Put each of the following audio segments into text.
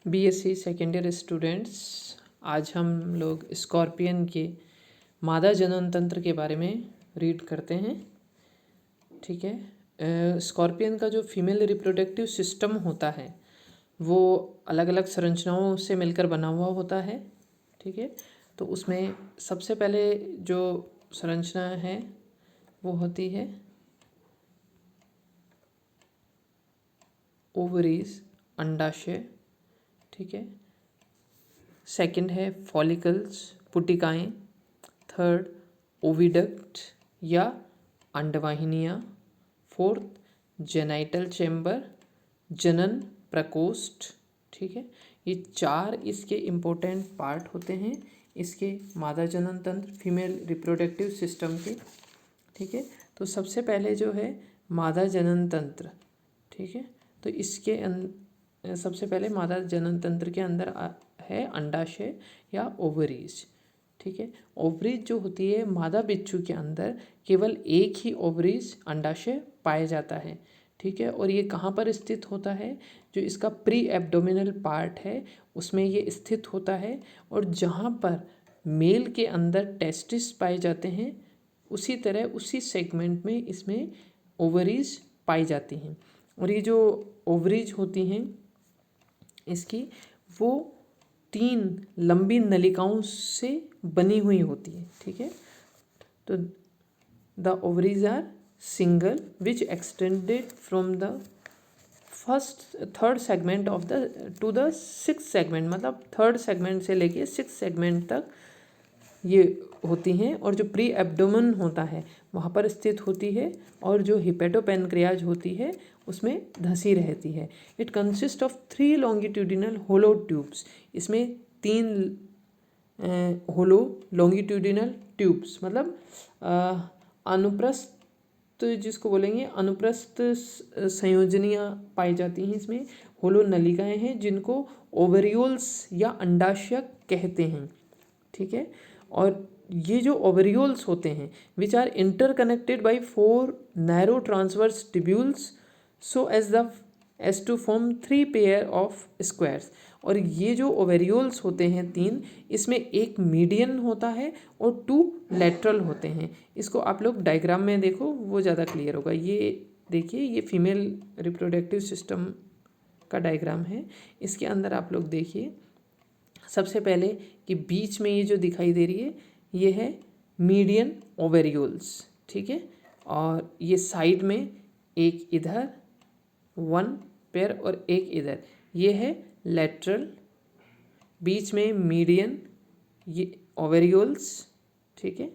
BSc second year students, आज हम लोग स्कॉर्पियन के मादा जनन तंत्र के बारे में रीड करते हैं। ठीक है। स्कॉर्पियन का जो फीमेल रिप्रोडक्टिव सिस्टम होता है वो अलग अलग संरचनाओं से मिलकर बना हुआ होता है। ठीक है, तो उसमें सबसे पहले जो संरचना है वो होती है ओवरीज, अंडाशय। ठीक है, सेकंड है फॉलिकल्स, पुटिकाएँ। थर्ड ओविडक्ट या अंडवाहिनियाँ। फोर्थ जेनाइटल चेम्बर, जनन प्रकोष्ठ। ठीक है, ये चार इसके इम्पोर्टेंट पार्ट होते हैं इसके मादा जनन तंत्र फीमेल रिप्रोडक्टिव सिस्टम के। ठीक है, तो सबसे पहले जो है मादा जनन तंत्र। ठीक है, तो इसके सबसे पहले मादा जनन तंत्र के अंदर है अंडाशय या ओवरीज। ठीक है, ओवरीज जो होती है मादा बिच्छू के अंदर केवल एक ही ओवरीज अंडाशय पाया जाता है। ठीक है, और ये कहाँ पर स्थित होता है? जो इसका प्री एब्डोमिनल पार्ट है उसमें ये स्थित होता है, और जहाँ पर मेल के अंदर टेस्टिस पाए जाते हैं उसी तरह उसी सेगमेंट में इसमें ओवरीज पाई जाती हैं। और ये जो ओवरीज होती हैं इसकी वो 3 लंबी नलिकाओं से बनी हुई होती है। ठीक है, तो the ovaries are single which extended from the third segment of the to the 6th segment, मतलब थर्ड सेगमेंट से लेके 6th सेगमेंट तक ये होती हैं, और जो प्री एब्डोमेन होता है वहाँ पर स्थित होती है, और जो हिपेटोपेनक्रियाज होती है उसमें धंसी रहती है। It consist of 3 longitudinal hollow tubes. इसमें 3 होलो लॉन्गिट्यूडिनल ट्यूब्स, मतलब अनुप्रस्थ, जिसको बोलेंगे अनुप्रस्थ संयोजनियाँ पाई जाती हैं। इसमें होलो नलिकाएं हैं जिनको ओवरियोल्स या अंडाशय कहते हैं। ठीक है, और ये जो ओवरियोल्स होते हैं which are interconnected by 4 narrow transverse tubules so as to form 3 pair of squares. और ये जो ओवेरियोल्स होते हैं 3, इसमें एक मीडियन होता है और 2 लेटरल होते हैं। इसको आप लोग डायग्राम में देखो, वो ज़्यादा क्लियर होगा। ये देखिए, ये फीमेल रिप्रोडक्टिव सिस्टम का डायग्राम है। इसके अंदर आप लोग देखिए सबसे पहले कि बीच में ये जो दिखाई दे रही है ये है मीडियन ओवेरियोल्स। ठीक है, और ये साइड में एक इधर 1 पेयर और एक इधर, ये है लेटरल। बीच में मीडियन ये ओवेरियोल्स। ठीक है,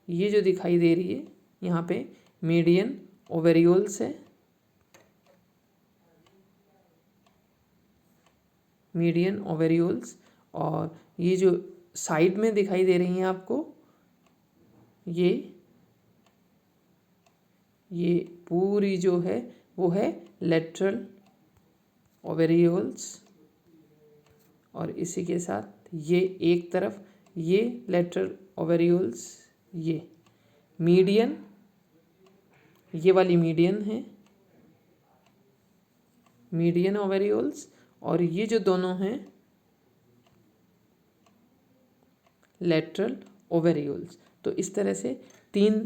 ये जो दिखाई दे रही है यहाँ पे मीडियन ओवेरियोल्स है, मीडियन ओवेरियोल्स। और ये जो साइड में दिखाई दे रही हैं आपको ये पूरी जो है वो है लेटरल ओवेरियोल्स। और इसी के साथ ये एक तरफ ये लेटरल ओवेरियोल्स, ये मीडियन, ये वाली मीडियन है, मीडियन ओवेरियोल्स। और ये जो दोनों हैं लेटरल ओवेरियोल्स। तो इस तरह से 3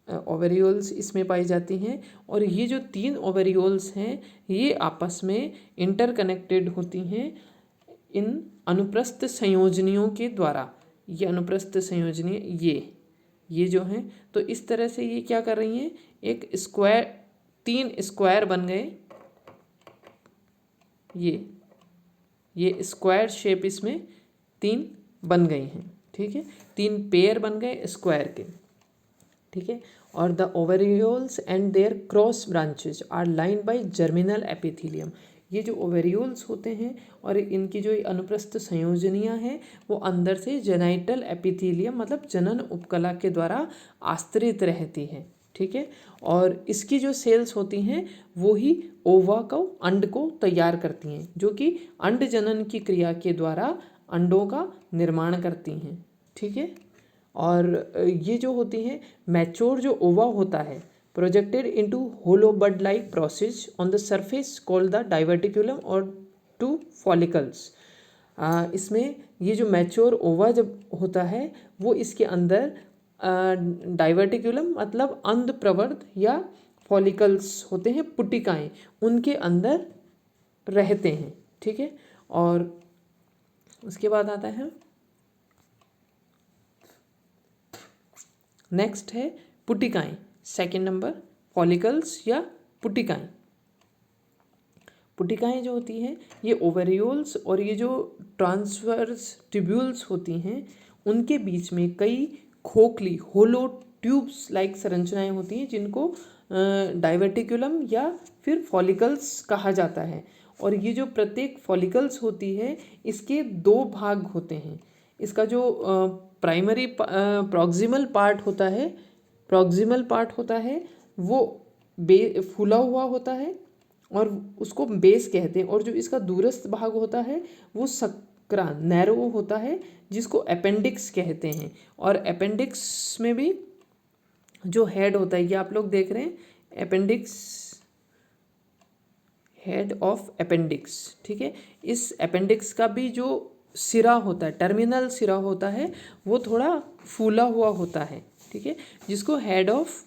ओवेरियोल्स इसमें पाई जाती हैं, और ये जो 3 ओवेरियोल्स हैं ये आपस में इंटरकनेक्टेड होती हैं इन अनुप्रस्थ संयोजनियों के द्वारा। ये अनुप्रस्थ संयोजनी ये जो हैं, तो इस तरह से ये क्या कर रही हैं, एक स्क्वायर, 3 स्क्वायर बन गए। ये स्क्वायर शेप इसमें 3 बन गई हैं। ठीक है, 3 पेयर बन गए स्क्वायर के। ठीक है, और the ovarioles and their cross branches are lined by germinal epithelium. ये जो ओवेरियोल्स होते हैं और इनकी जो अनुप्रस्थ संयोजनियाँ हैं वो अंदर से जेनाइटल एपिथेलियम, मतलब जनन उपकला के द्वारा आस्तरित रहती हैं। ठीक है, और इसकी जो सेल्स होती हैं वो ही ओवा को, अंड को तैयार करती हैं, जो कि अंड जनन की क्रिया के द्वारा अंडों का निर्माण करती हैं। ठीक है, और ये जो होती हैं मैच्योर जो ओवा होता है projected into hollow bud like process on the surface called the diverticulum, और टू फॉलिकल्स। इसमें ये जो मैच्योर ओवा जब होता है वो इसके अंदर डाइवर्टिकुलम मतलब अंधप्रवर्त या फॉलिकल्स होते हैं, पुटिकाएं, उनके अंदर रहते हैं। ठीक है, और उसके बाद आता है नेक्स्ट है पुटिकाएं। सेकंड नंबर फॉलिकल्स या पुटिकाएं। पुटिकाएं जो होती हैं ये ओवेरियोल्स और ये जो ट्रांसवर्स ट्यूब्यूल्स होती हैं उनके बीच में कई खोखली होलो ट्यूब्स लाइक संरचनाएं होती हैं जिनको डाइवर्टिकुलम या फिर फॉलिकल्स कहा जाता है। और ये जो प्रत्येक फॉलिकल्स होती है इसके दो भाग होते हैं। इसका जो प्राइमरी प्रॉक्सिमल पार्ट होता है वो फूला हुआ होता है और उसको बेस कहते हैं, और जो इसका दूरस्थ भाग होता है वो सक्रा नैरो होता है जिसको अपेंडिक्स कहते हैं। और अपेंडिक्स में भी जो हेड होता है, ये आप लोग देख रहे हैं अपेंडिक्स, हेड ऑफ अपेंडिक्स। ठीक है, इस अपेंडिक्स का भी जो सिरा होता है, टर्मिनल सिरा होता है, वो थोड़ा फूला हुआ होता है। ठीक है, जिसको हेड ऑफ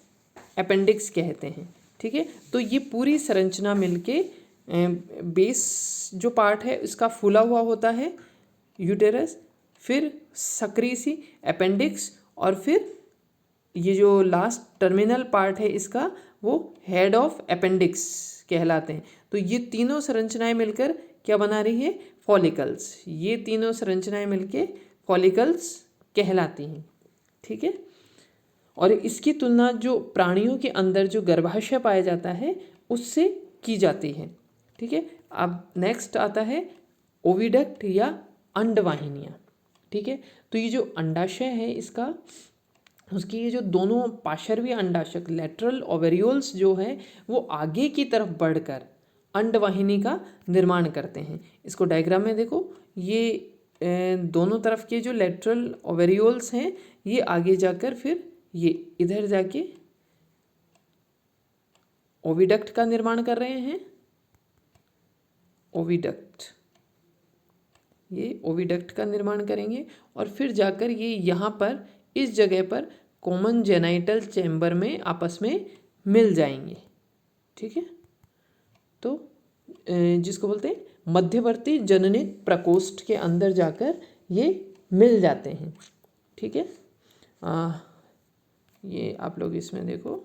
अपेंडिक्स कहते हैं। ठीक है, तो ये पूरी संरचना मिलके बेस जो पार्ट है इसका फूला हुआ होता है यूटेरस, फिर सक्री सी अपेंडिक्स, और फिर ये जो लास्ट टर्मिनल पार्ट है इसका वो हेड ऑफ अपेंडिक्स कहलाते हैं। तो ये तीनों संरचनाएं मिलकर क्या बना रही है, फॉलिकल्स। ये तीनों संरचनाएं मिलके फॉलिकल्स कहलाती हैं। ठीक है, और इसकी तुलना जो प्राणियों के अंदर जो गर्भाशय पाया जाता है उससे की जाती है। ठीक है, अब नेक्स्ट आता है ओविडक्ट या अंडवाहिनियाँ। ठीक है, तो ये जो अंडाशय है इसका, उसकी ये जो दोनों पार्श्वीय अंडाशय लेटरल ओवेरियोल्स जो है वो आगे की तरफ बढ़कर अंडवाहिनी का निर्माण करते हैं। इसको डायग्राम में देखो, ये दोनों तरफ के जो लेटरल ओवेरियोल्स हैं ये आगे जाकर फिर ये इधर जाके ओविडक्ट का निर्माण कर रहे हैं। ओविडक्ट, ये ओविडक्ट का निर्माण करेंगे और फिर जाकर ये यहाँ पर इस जगह पर कॉमन जेनाइटल चैम्बर में आपस में मिल जाएंगे। ठीक है, तो जिसको बोलते हैं मध्यवर्ती जननिक प्रकोष्ठ के अंदर जाकर ये मिल जाते हैं। ठीक है, ये आप लोग इसमें देखो,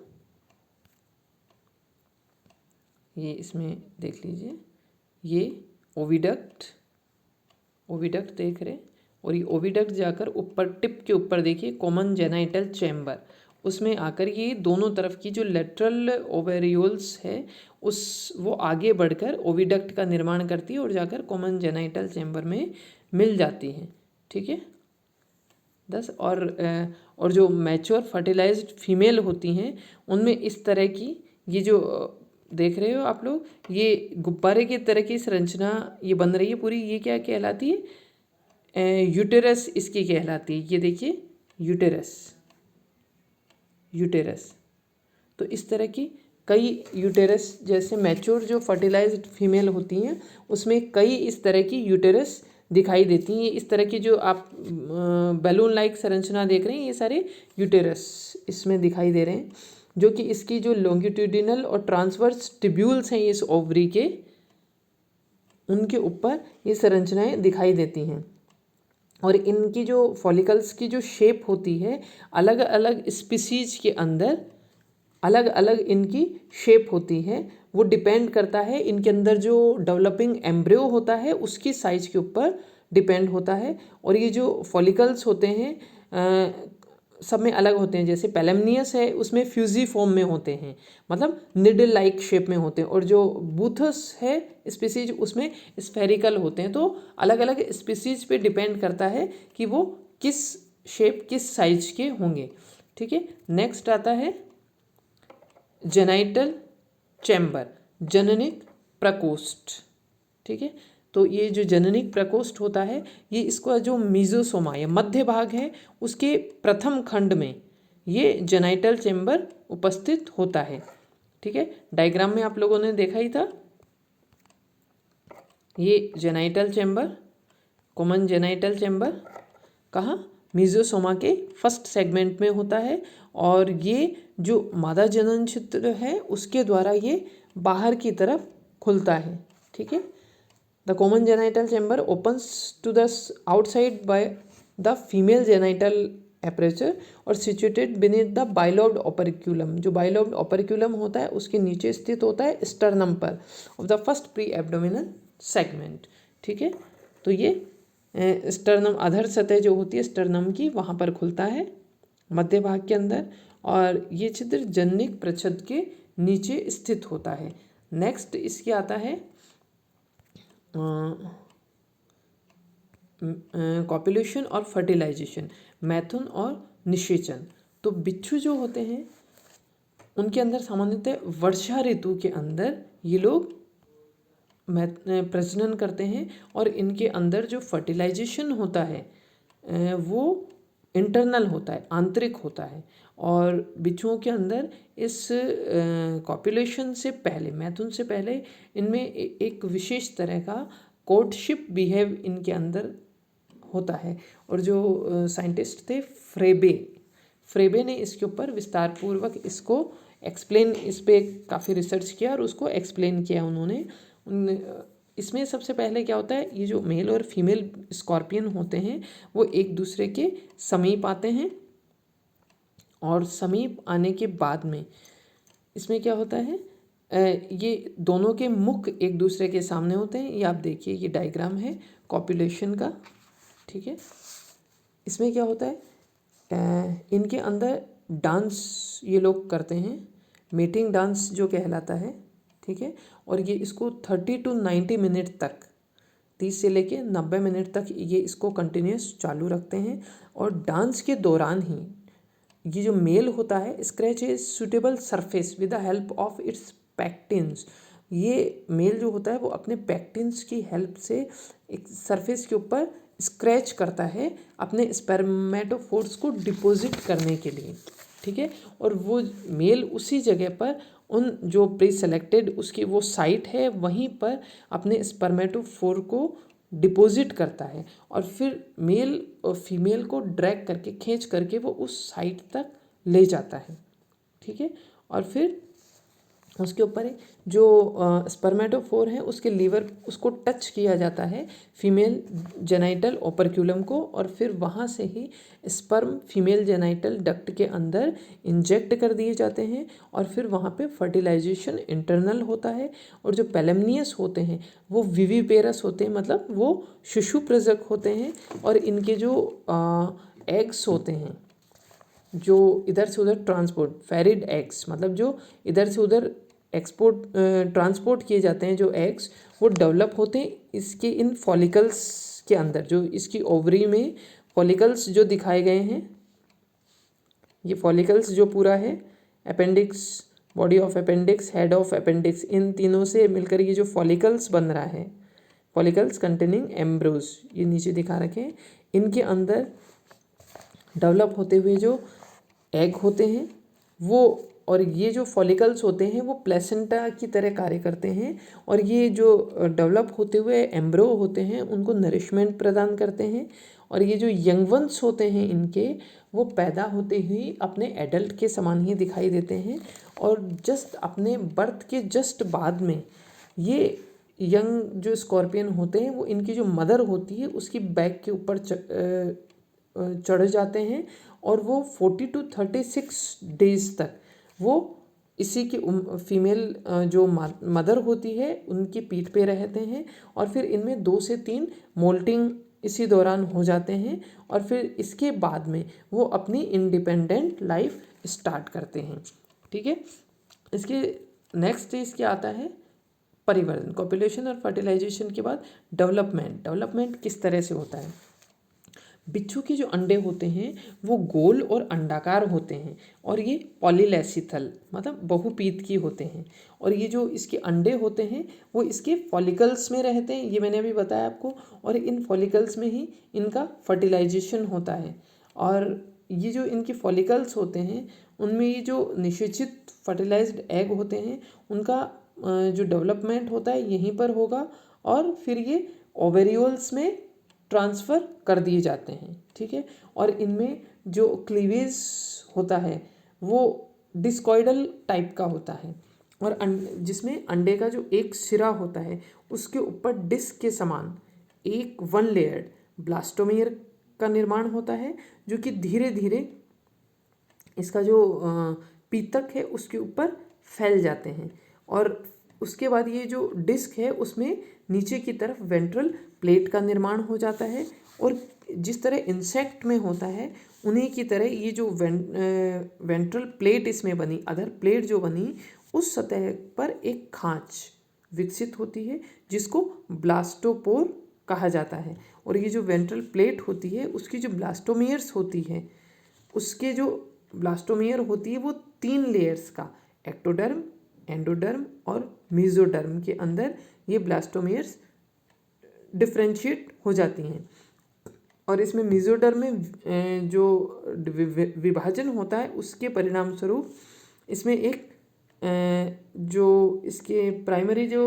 ये इसमें देख लीजिए, ये ओविडक्ट देख रहे हैं, और ये ओविडक्ट जाकर ऊपर टिप के ऊपर देखिए कॉमन जेनाइटल चैम्बर, उसमें आकर ये दोनों तरफ की जो लेटरल ओवेरियोल्स है वो आगे बढ़कर ओविडक्ट का निर्माण करती है और जाकर कॉमन जेनाइटल चैम्बर में मिल जाती है। ठीक है, 10 और जो मैच्योर फर्टिलाइज्ड फीमेल होती हैं उनमें इस तरह की ये जो देख रहे हो आप लोग, ये गुब्बारे की तरह की संरचना ये बन रही है पूरी। ये क्या कहलाती है, यूटेरस इसकी कहलाती है। ये देखिए यूटेरस। तो इस तरह की कई यूटेरस, जैसे मैच्योर जो फर्टिलाइज्ड फीमेल होती हैं उसमें कई इस तरह की यूटेरस दिखाई देती हैं। इस तरह की जो आप बैलून लाइक संरचना देख रहे हैं ये सारे यूटेरस इसमें दिखाई दे रहे हैं, जो कि इसकी जो लॉन्गिट्यूडिनल और ट्रांसवर्स ट्यूब्यूल्स हैं इस ओवरी के, उनके ऊपर ये संरचनाएं दिखाई देती हैं। और इनकी जो फॉलिकल्स की जो शेप होती है अलग अलग स्पीसीज के अंदर अलग अलग इनकी शेप होती है। वो डिपेंड करता है इनके अंदर जो डेवलपिंग एम्ब्रियो होता है उसकी साइज के ऊपर डिपेंड होता है। और ये जो फॉलिकल्स होते हैं सब में अलग होते हैं। जैसे पैलेमनियस है उसमें फ्यूजी फॉर्म में होते हैं, मतलब निडल लाइक शेप में होते हैं, और जो बूथस है स्पीसीज उसमें स्फेरिकल होते हैं। तो अलग अलग स्पीसीज पे डिपेंड करता है कि वो किस शेप किस साइज के होंगे। ठीक है, नेक्स्ट आता है जेनाइटल चैम्बर, जननिक प्रकोष्ठ। ठीक है, तो ये जो जननिक प्रकोष्ठ होता है ये इसका जो मीजोसोमा या मध्य भाग है उसके प्रथम खंड में ये जेनाइटल चैम्बर उपस्थित होता है। ठीक है, डायग्राम में आप लोगों ने देखा ही था। ये genital chamber, common genital chamber कहाँ, मीजोसोमा के फर्स्ट सेगमेंट में होता है, और ये जो मादा जनन छिद्र है उसके द्वारा ये बाहर की तरफ खुलता है। ठीक है, the common genital chamber opens to the outside by the female genital aperture और situated beneath the bilobed operculum. जो बाइलोब्ड ओपरिक्यूलम होता है उसके नीचे स्थित होता है स्टर्नम पर of the first pre abdominal segment. ठीक है, तो ये स्टर्नम अधर सतह जो होती है स्टर्नम की वहाँ पर खुलता है मध्य भाग के अंदर, और ये छिद्र जननिक प्रच्छद के नीचे स्थित होता है। नेक्स्ट इसके आता है कॉपुलेशन और फर्टिलाइजेशन, मैथुन और निषेचन। तो बिच्छू जो होते हैं उनके अंदर सामान्यतः वर्षा ऋतु के अंदर ये लोग प्रजनन करते हैं, और इनके अंदर जो फर्टिलाइजेशन होता है वो इंटरनल होता है, आंतरिक होता है। और बिच्छुओं के अंदर इस कॉपुलेशन से पहले, मैथुन से पहले, इनमें एक विशेष तरह का कोर्टशिप बिहेव इनके अंदर होता है। और जो साइंटिस्ट थे फ्रेबे ने इसके ऊपर विस्तार पूर्वक इसको एक्सप्लेन, इस पे काफ़ी रिसर्च किया और उसको एक्सप्लेन किया उन्होंने। इसमें सबसे पहले क्या होता है, ये जो मेल और फीमेल स्कॉर्पियन होते हैं वो एक दूसरे के समीप आते हैं, और समीप आने के बाद में इसमें क्या होता है, ये दोनों के मुख एक दूसरे के सामने होते हैं। ये आप देखिए, ये डायग्राम है कॉपुलेशन का। ठीक है, इसमें क्या होता है, इनके अंदर डांस ये लोग करते हैं, मेटिंग डांस जो कहलाता है। ठीक है, और ये इसको 30 to 90 मिनट तक, 30 से लेके 90 मिनट तक ये इसको कंटिन्यूस चालू रखते हैं। और डांस के दौरान ही ये जो मेल होता है scratch a suitable surface with the help of its pectins. ये मेल जो होता है वो अपने पैक्टिन्स की हेल्प से एक सरफेस के ऊपर स्क्रैच करता है अपने स्पर्मेटोफोर्स को डिपॉजिट करने के लिए। ठीक है, और वो मेल उसी जगह पर उन जो प्री सेलेक्टेड उसकी वो साइट है वहीं पर अपने स्पर्मेटोफोर को डिपॉजिट करता है, और फिर मेल और फीमेल को ड्रैग करके, खींच करके वो उस साइट तक ले जाता है। ठीक है, और फिर उसके ऊपर जो स्पर्मेटोफोर है उसके लीवर, उसको टच किया जाता है फीमेल जेनाइटल ओपरक्यूलम को, और फिर वहाँ से ही स्पर्म फीमेल जेनाइटल डक्ट के अंदर इंजेक्ट कर दिए जाते हैं, और फिर वहाँ पे फर्टिलाइजेशन इंटरनल होता है। और जो पेलेमनियस होते हैं वो विविपेरस होते हैं, मतलब वो शिशु प्रजक होते हैं, और इनके जो एग्स होते हैं जो इधर से उधर ट्रांसपोर्ट, फेरिड एग्स, मतलब जो इधर से उधर एक्सपोर्ट ट्रांसपोर्ट किए जाते हैं जो एग्स, वो डेवलप होते हैं इसके इन फॉलिकल्स के अंदर। जो इसकी ओवरी में फॉलिकल्स जो दिखाए गए हैं, ये फॉलिकल्स जो पूरा है, appendix, body of appendix, head of appendix, इन तीनों से मिलकर ये जो फॉलिकल्स बन रहा है, फॉलिकल्स कंटेनिंग एम्ब्रोज, ये नीचे दिखा रखे हैं। इनके अंदर डेवलप होते हुए जो एग होते हैं वो, और ये जो फॉलिकल्स होते हैं वो प्लेसेंटा की तरह कार्य करते हैं, और ये जो डेवलप होते हुए एम्ब्रो होते हैं उनको नरिशमेंट प्रदान करते हैं। और ये जो यंग वंस होते हैं इनके, वो पैदा होते ही अपने एडल्ट के समान ही दिखाई देते हैं, और जस्ट अपने बर्थ के जस्ट बाद में ये यंग जो स्कॉर्पियन होते हैं वो इनकी जो मदर होती है उसकी बैक के ऊपर चढ़ जाते हैं, और वो 40 to 36 डेज तक वो इसी के फीमेल जो मदर होती है उनकी पीठ पे रहते हैं, और फिर इनमें 2 से 3 मोल्टिंग इसी दौरान हो जाते हैं, और फिर इसके बाद में वो अपनी इंडिपेंडेंट लाइफ स्टार्ट करते हैं। ठीक है, इसके नेक्स्ट स्टेज क्या आता है, परिवर्तन। कॉपुलेशन और फर्टिलाइजेशन के बाद डेवलपमेंट किस तरह से होता है। बिच्छू के जो अंडे होते हैं वो गोल और अंडाकार होते हैं, और ये पॉलीलेसिथल मतलब बहुपीत की होते हैं, और ये जो इसके अंडे होते हैं वो इसके फॉलिकल्स में रहते हैं, ये मैंने अभी बताया आपको, और इन फॉलिकल्स में ही इनका फर्टिलाइजेशन होता है। और ये जो इनके फॉलिकल्स होते हैं उनमें ये जो निषेचित फर्टिलाइज्ड एग होते हैं उनका जो डेवलपमेंट होता है यहीं पर होगा, और फिर ये ओवेरियोल्स में ट्रांसफ़र कर दिए जाते हैं, ठीक है। और इनमें जो क्लीवेज होता है वो डिस्कॉइडल टाइप का होता है, और जिसमें अंडे का जो एक सिरा होता है उसके ऊपर डिस्क के समान एक वन लेयर्ड ब्लास्टोमेयर का निर्माण होता है, जो कि धीरे धीरे इसका जो पीतक है उसके ऊपर फैल जाते हैं। और उसके बाद ये जो डिस्क है उसमें नीचे की तरफ वेंट्रल प्लेट का निर्माण हो जाता है, और जिस तरह इंसेक्ट में होता है उन्हीं की तरह ये जो वेंट्रल प्लेट इसमें बनी, अधर प्लेट जो बनी, उस सतह पर एक खांच विकसित होती है जिसको ब्लास्टोपोर कहा जाता है। और ये जो वेंट्रल प्लेट होती है उसकी जो ब्लास्टोमेयर्स होती है, उसके जो ब्लास्टोमेयर होती है वो 3 लेयर्स का, एक्टोडर्म, एंडोडर्म और मेसोडर्म के अंदर ये ब्लास्टोमेयर्स डिफ्रेंशिएट हो जाती हैं। और इसमें मेसोडर्म में जो विभाजन होता है उसके परिणाम स्वरूप इसमें एक जो इसके प्राइमरी जो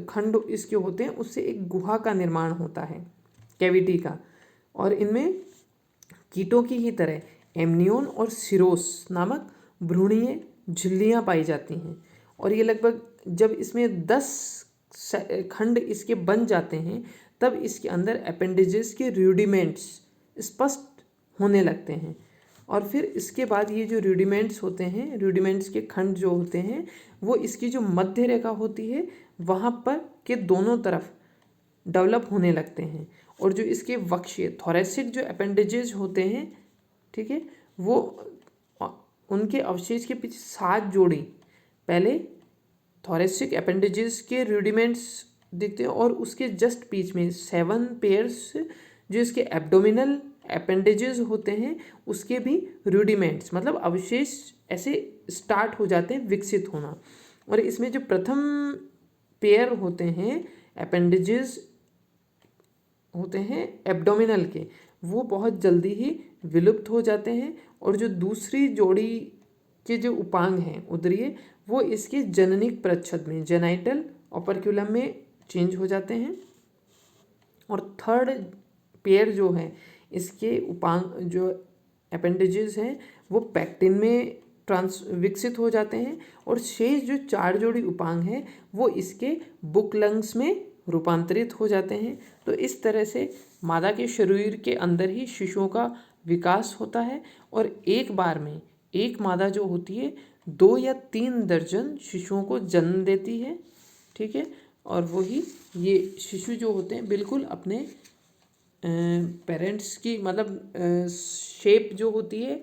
खंड इसके होते हैं उससे एक गुहा का निर्माण होता है, कैविटी का। और इनमें कीटों की ही तरह एमनियोन और सिरोस नामक भ्रूणीय झिल्लियाँ पाई जाती हैं। और ये लगभग जब इसमें 10 खंड इसके बन जाते हैं तब इसके अंदर अपेंडेजेस के रूडिमेंट्स स्पष्ट होने लगते हैं। और फिर इसके बाद ये जो रूडिमेंट्स होते हैं, रूडिमेंट्स के खंड जो होते हैं वो इसकी जो मध्य रेखा होती है वहाँ पर के दोनों तरफ डेवलप होने लगते हैं। और जो इसके वक्षीय थोरेसिक जो अपेंडेजेस होते हैं, ठीक है, वो उनके अवशेष के पीछे 7 जोड़ी पहले थोरेसिक अपेंडेजेस के रूडिमेंट्स दिखते हैं, और उसके जस्ट बीच में 7 पेयर्स जो इसके एब्डोमिनल अपेंडेजेस होते हैं उसके भी रूडिमेंट्स मतलब अवशेष ऐसे स्टार्ट हो जाते हैं विकसित होना। और इसमें जो प्रथम पेयर होते हैं अपेंडेजेस होते हैं एब्डोमिनल के, वो बहुत जल्दी ही विलुप्त हो जाते हैं। और जो दूसरी जोड़ी के जो उपांग हैं उदरीय, वो इसके जननिक प्रच्छद में जेनाइटल ऑपरक्यूलम में चेंज हो जाते हैं। और थर्ड पेयर जो है इसके उपांग जो अपेंडेजेस हैं वो पैक्टिन में विकसित हो जाते हैं। और शेष जो 4 जोड़ी उपांग हैं वो इसके बुक लंग्स में रूपांतरित हो जाते हैं। तो इस तरह से मादा के शरीर के अंदर ही शिशुओं का विकास होता है, और एक बार में एक मादा जो होती है 2 या 3 दर्जन शिशुओं को जन्म देती है, ठीक है। और वही ये शिशु जो होते हैं बिल्कुल अपने पेरेंट्स की मतलब शेप जो होती है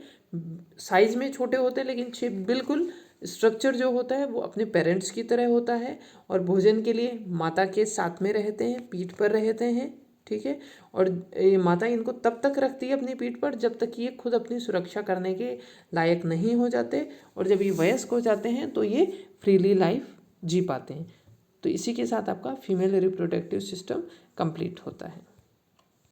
साइज़ में छोटे होते हैं, लेकिन शेप बिल्कुल स्ट्रक्चर जो होता है वो अपने पेरेंट्स की तरह होता है। और भोजन के लिए माता के साथ में रहते हैं, पीठ पर रहते हैं, ठीक है। और ये माता इनको तब तक रखती है अपनी पीठ पर जब तक ये खुद अपनी सुरक्षा करने के लायक नहीं हो जाते, और जब ये वयस्क हो जाते हैं तो ये फ्रीली लाइफ जी पाते हैं। तो इसी के साथ आपका फीमेल रिप्रोडक्टिव सिस्टम कंप्लीट होता है।